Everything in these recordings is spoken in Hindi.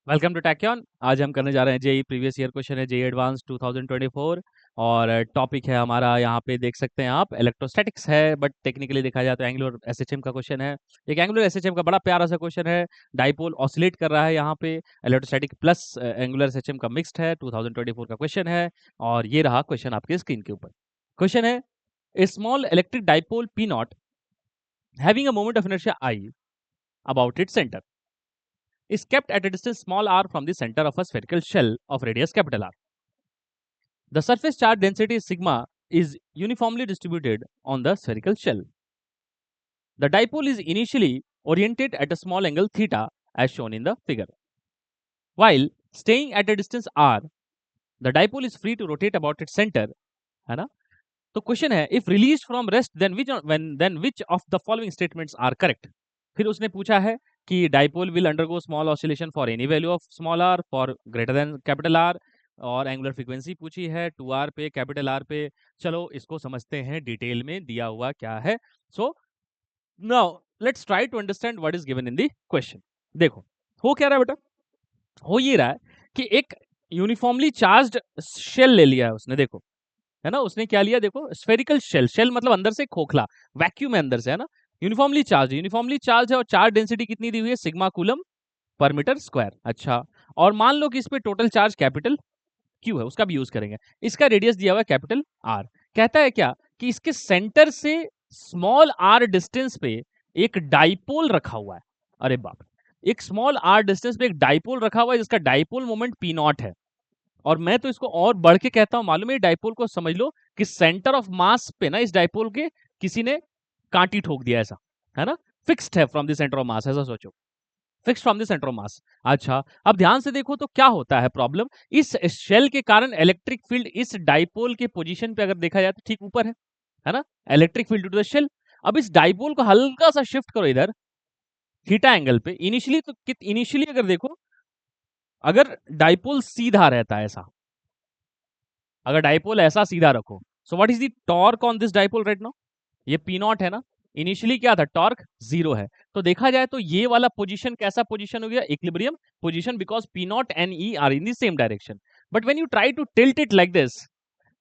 Welcome to टैक्योन। आज हम करने जा रहे हैं जेई प्रीवियस ईयर क्वेश्चन है जेई एडवांस 2024 और टॉपिक है हमारा यहाँ पे देख सकते हैं आप इलेक्ट्रोस्टैटिक्स है, बट टेक्निकली देखा जाए तो एंगुलर एसएचएम का क्वेश्चन है। एक एंगुलर एसएचएम का बड़ा प्यारा सा क्वेश्चन है। डाइपोल ऑसिलेट कर रहा है यहाँ पे, इलेक्ट्रोस्टैटिक प्लस एंगुलर एसएचएम का मिक्स्ड है। 2024 का क्वेश्चन है और ये रहा क्वेश्चन आपके स्क्रीन के ऊपर। क्वेश्चन है, a small electric dipole P naught having a moment of inertia I about its centre is kept at a distance small r from the center of a spherical shell of radius capital R. The surface charge density sigma is uniformly distributed on the spherical shell. The dipole is initially oriented at a small angle theta as shown in the figure. While staying at a distance r, the dipole is free to rotate about its center. है ना? तो क्वेश्चन है, if released from rest then which of the following statements are correct? फिर उसने पूछा है कि dipole will undergo small oscillation for any value of small r for greater than capital r, और एंगुलर फ्रीक्वेंसी पूछी है 2r पे कैपिटल आर पे। चलो इसको समझते हैं डिटेल में दिया हुआ क्या है। So now let's try to understand what is given in the question. देखो हो क्या रहा है बेटा, हो ये रहा है कि एक यूनिफॉर्मली चार्ज्ड शेल ले लिया है उसने। देखो है ना, उसने क्या लिया, देखो स्फेरिकल शेल, शेल मतलब अंदर से खोखला, वैक्यूम है अंदर से, है ना। यूनिफॉर्मली चार्ज है और चार्ज डेंसिटी कितनी दी हुई है, सिग्मा कूलम पर मीटर स्क्वायर। अच्छा, और मान लो कि इस पे टोटल चार्ज कैपिटल क्यू है, उसका भी यूज करेंगे। इसका रेडियस दिया हुआ है कैपिटल आर। कहता है क्या कि इसके सेंटर से स्मॉल आर डिस्टेंस पे एक डाइपोल रखा हुआ है। अरे बाप, एक स्मॉल आर डिस्टेंस पे एक डाइपोल रखा हुआ है जिसका डाइपोल मोमेंट पी नॉट है। और मैं तो इसको और बढ़ के कहता हूं, मालूम है डाइपोल को समझ लो कि सेंटर ऑफ मास पे ना, इस डाइपोल के किसी ने कांटी ठोक दिया, ऐसा है ना। फिक्स्ड है from the centre of mass, ऐसा सोचो, fixed from the centre of mass. अच्छा, अब ध्यान से देखो तो क्या होता है प्रॉब्लम, इस शेल के कारण इलेक्ट्रिक फील्ड इस डाइपोल के पोजीशन पे अगर देखा जाए तो ठीक ऊपर है ना, electric field to the shell. अब इस डाइपोल को हल्का सा शिफ्ट करो इधर थीटा एंगल पे। इनिशियली तो इनिशियली अगर देखो, अगर डाइपोल सीधा रहता है ऐसा, अगर डाइपोल ऐसा सीधा रखो, so what is the torque on this dipole right now, ये पी नॉट है ना। इनिशियली क्या था, टॉर्क जीरो है। तो देखा जाए तो ये वाला पोजीशन कैसा पोजीशन हो गया, equilibrium position, because P naught and E are in the same direction. But when you try to tilt it like this,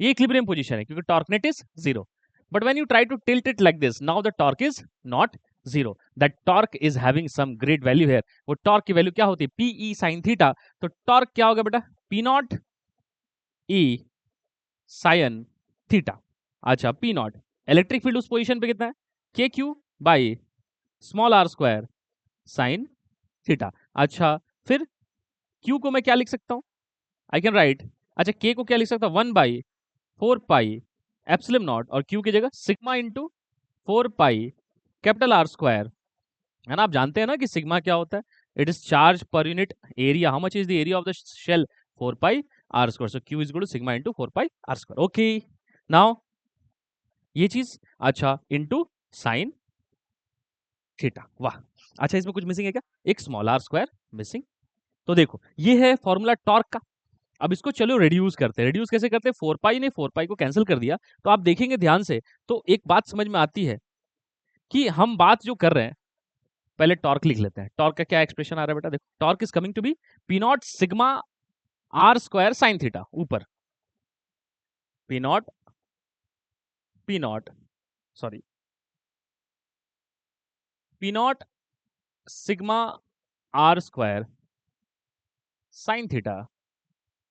ये इक्विलिब्रियम पोजीशन है क्योंकि torque net is zero. But when you try to tilt it like this, now the torque is not zero, that torque is having some great value here. वो टॉर्क की वैल्यू क्या होती है, पी ई साइन थीटा। तो टॉर्क क्या होगा बेटा, P naught E sine theta. अच्छा, पी नॉट, इलेक्ट्रिक फील्ड उस पोजीशन पे कितना है, K q by small are square sine theta. अच्छा, फिर क्यू को मैं क्या लिख सकता हूं, आई कैन राइट, अच्छा के को क्या लिख सकता हूं, 1/4 पाई एप्सिलम नॉट, और क्यू की जगह sigma into 4 pi capital R square, है ना। आप जानते हैं ना कि सिग्मा क्या होता है, it is charge per unit area. How much is the area of the shell, 4 pi r square. So q is equal to sigma into 4 pi r square. Okay, now ये चीज, अच्छा इंटू साइन थीटा। वाह, अच्छा इसमें कुछ मिसिंग है क्या, एक स्मॉल आर स्क्वायर मिसिंग। तो देखो ये है फॉर्मूला टॉर्क का। अब इसको चलो रिड्यूस करते हैं। रिड्यूस कैसे करते हैं, 4 पाई ने 4 पाई को कैंसिल कर दिया। तो आप देखेंगे ध्यान से तो एक बात समझ में आती है कि हम बात जो कर रहे हैं, पहले टॉर्क लिख लेते हैं। टॉर्क का क्या एक्सप्रेशन आ रहा है बेटा, देखो torque is coming to be P naught sigma are square sine theta, ऊपर P naught, P naught sorry P naught sigma are square sine theta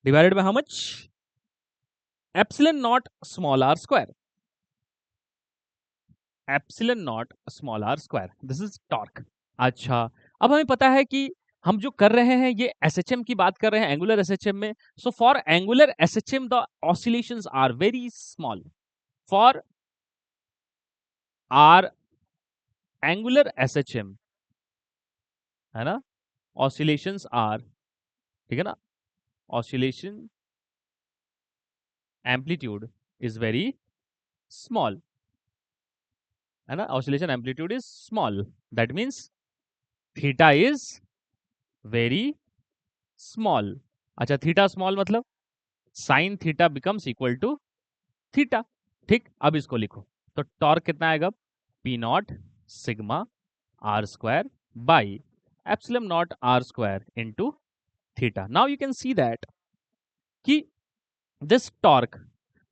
divided by how much, epsilon naught small are square, epsilon naught small are square, this is torque. अच्छा, अब हमें पता है कि हम जो कर रहे हैं ये एसएचएम की बात कर रहे हैं, एंगुलर एसएचएम में। So for angular SHM the oscillations are very small. For are angular SHM, है ना, ऑसिलेशंस आर, ठीक है ना, oscillation amplitude is very small, है ना, oscillation amplitude is small, that means theta is very small. अच्छा, थीटा स्मॉल मतलब sine theta becomes equal to theta. ठीक, अब इसको लिखो तो टॉर्क कितना आएगा, P naught sigma are square by epsilon naught are square into theta. Now you can see that कि this torque,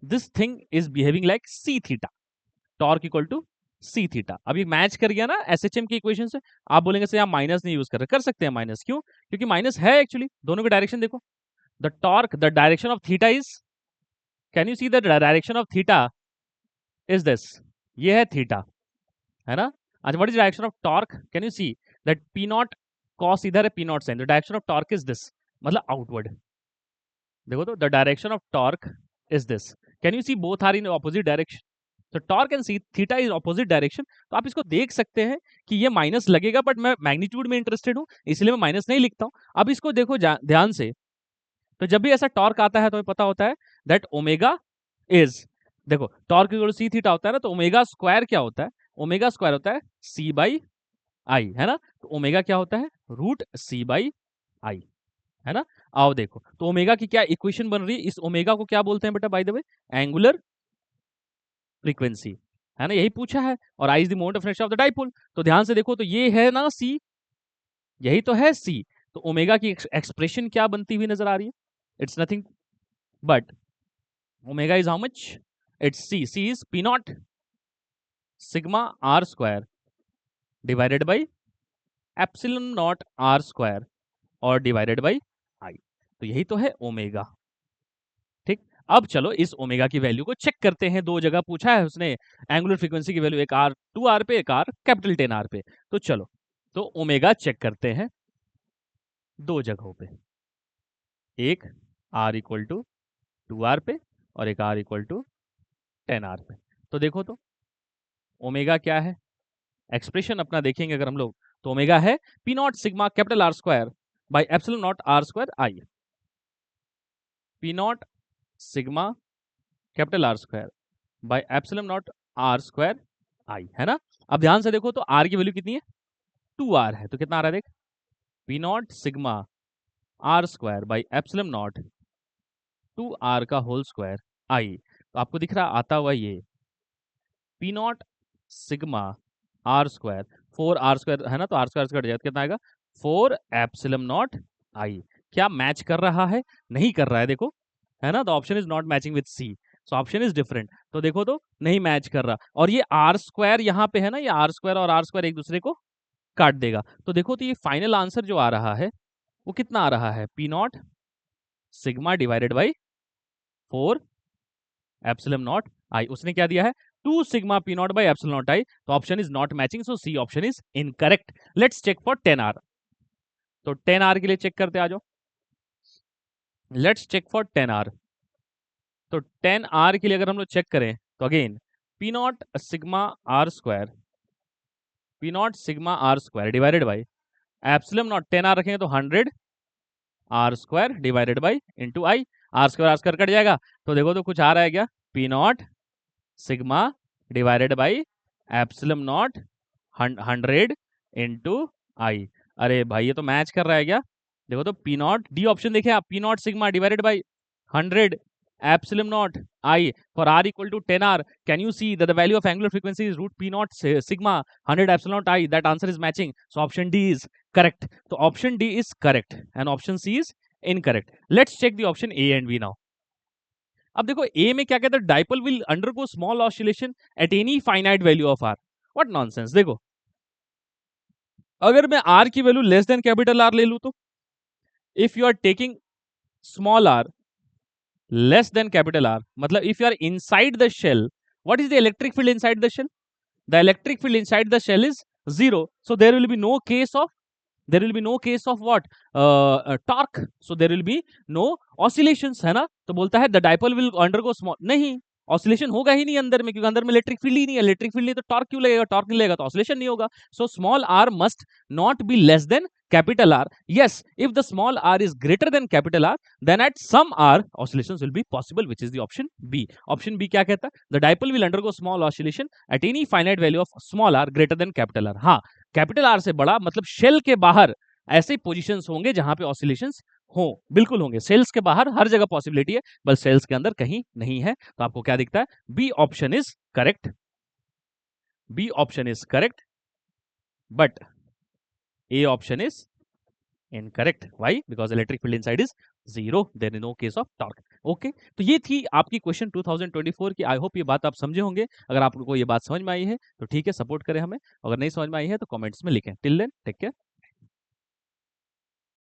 this thing is behaving like C theta. Torque equal to C theta. अब ये मैच कर गया ना एसएचएम की इक्वेशन से. आप बोलेंगे सर आप माइनस नहीं यूज कर सकते हैं माइनस. क्यों? क्योंकि माइनस है एक्चुअली, दोनों की डायरेक्शन देखो. The torque, the direction of theta is, can you see the direction of theta is this. ये है थीटा, है ना. अच्छा, what is direction of torque? Can you see that P naught cos इधर है, P naught sine. The direction of torque is this, मतलब आउटवर्ड. देखो तो the direction of torque is this. Can you see both are in opposite direction. तो torque and C theta is opposite direction. तो आप इसको देख सकते हैं कि ये माइनस लगेगा, बट मैं मैग्नीट्यूड में इंटरेस्टेड हूं इसलिए मैं माइनस नहीं लिखता हूं. अब इसको देखो ध्यान से. तो जब भी ऐसा टॉर्क आता है तो हमें पता होता है दैट ओमेगा इज, देखो torque equal to C theta होता है ना, तो ओमेगा स्क्वायर क्या होता है? ओमेगा स्क्वायर होता है सी बाई आई, है ना. तो ओमेगा क्या होता है? रूट सी बाई आई, है ना. आओ देखो तो ओमेगा की क्या इक्वेशन बन रही है. इस ओमेगा को क्या बोलते हैं बेटा by the way? Angular frequency, है ना. यही पूछा है. और I is the moment of inertia of the dipole. तो ध्यान से देखो तो ये है ना सी, यही तो है सी. तो ओमेगा की एक्सप्रेशन क्या बनती हुई नजर आ रही है? It's nothing but omega is how much? It's C. C is P naught sigma are square divided by epsilon naught are square और डिवाइडेड बाई आई. तो यही तो है ओमेगा. ठीक. अब चलो इस ओमेगा की वैल्यू को चेक करते हैं. दो जगह पूछा है उसने एंगुलर फ्रीक्वेंसी की वैल्यू, एक आर 2r पे, एक आर कैपिटल 10r पे. तो चलो तो ओमेगा चेक करते हैं दो जगहों पे. एक r इक्वल टू 2r पे और एक r इक्वल टू 10r पे. तो देखो तो ओमेगा क्या है, एक्सप्रेशन अपना देखेंगे अगर हम लोग, तो ओमेगा है P naught sigma capital R square by epsilon naught are square I. P naught sigma capital R square by epsilon naught are square I, है ना. अब ध्यान से देखो तो आर की वैल्यू कितनी है? 2r है. तो कितना आ रहा है देख, P naught sigma are square by epsilon naught 2r का होल स्क्वायर आई. तो आपको दिख रहा आता हुआ ये P naught sigma are square, 4r square है ना, तो आर स्क्वायर कट जाएगा. कितना आएगा? 4 एप्सिलॉन नॉट आई. क्या मैच कर रहा है? नहीं कर रहा है. देखो, है ना. The option is not matching with C, so option is different. तो देखो तो नहीं मैच कर रहा. और ये आर स्क्वायर यहाँ पे है ना, ये आर स्क्वायर और आर स्क्वायर एक दूसरे को काट देगा. तो देखो तो ये फाइनल आंसर जो आ रहा है वो कितना आ रहा है? P naught sigma divided by 4 epsilon naught I. उसने क्या दिया है? 2 sigma P naught by epsilon naught I. तो option is not matching, so C option is incorrect. Let's check for 10r. तो 10r के लिए चेक करते आ जाओ. Let's check for 10r. तो 10r के लिए अगर हम लोग चेक करें तो again P naught sigma are square, P naught sigma are square divided by epsilon naught 10r रखेंगे तो 100 R square divided by into I. R square cut जाएगा. तो देखो तो कुछ आ रहा है क्या? P naught sigma divided by epsilon naught 100 into I. अरे भाई ये तो मैच कर रहा है क्या? देखो तो पी नॉट, डी ऑप्शन देखे आप, P naught sigma divided by 100 epsilon naught I for r equal to 10r. Can you see that the value of angular frequency is root p naught sigma 100 epsilon naught i? That answer is matching, so option D is correct. So option D is correct and option C is incorrect. Let's check the option A and B now. अब देखो A में क्या कहता है? Dipole will undergo small oscillation at any finite value of r. What nonsense. देखो अगर मैं r की value less than capital R ले लूं तो, if you are taking small r less than capital R, मतलब if you are inside the shell, what is the electric field inside the shell? The electric field inside the shell is 0, so there will be no case of, there will be no case of what? Torque, so there will be no oscillations, है ना. तो बोलता है the dipole will undergo small, नहीं ऑसिलेशन होगा ही नहीं अंदर में, क्योंकि अंदर में इलेक्ट्रिक फील्ड ही नहीं है. इलेक्ट्रिक फील्ड नहीं तो टॉर्क क्यों लगेगा? टॉर्क नहीं लगेगा तो ऑसिलेशन नहीं होगा. So small r must not be less than capital R. Yes, if the small r is greater than capital R, then at some r oscillations will be possible, which is the option B. Option B क्या कहता है? The dipole will undergo small oscillation at any finite value of small r greater than capital R. हाँ, कैपिटल R से बड़ा मतलब शेल के बाहर ऐसे पोजीशंस होंगे जहां पे ऑसिलेशंस हो, बिल्कुल होंगे. सेल्स के बाहर हर जगह पॉसिबिलिटी है, बस सेल्स के अंदर कहीं नहीं है. तो आपको क्या दिखता है? B option is correct. B option is correct, but A option is incorrect. Why? Because electric field inside is zero, there is no case of torque. Okay, तो ये थी आपकी क्वेश्चन 2024 की। आई होप ये बात आप समझे होंगे। अगर आपको ये बात समझ में आई है तो ठीक है, सपोर्ट करें हमें। अगर नहीं समझ में आई है तो कमेंट्स में लिखें। Till then take care.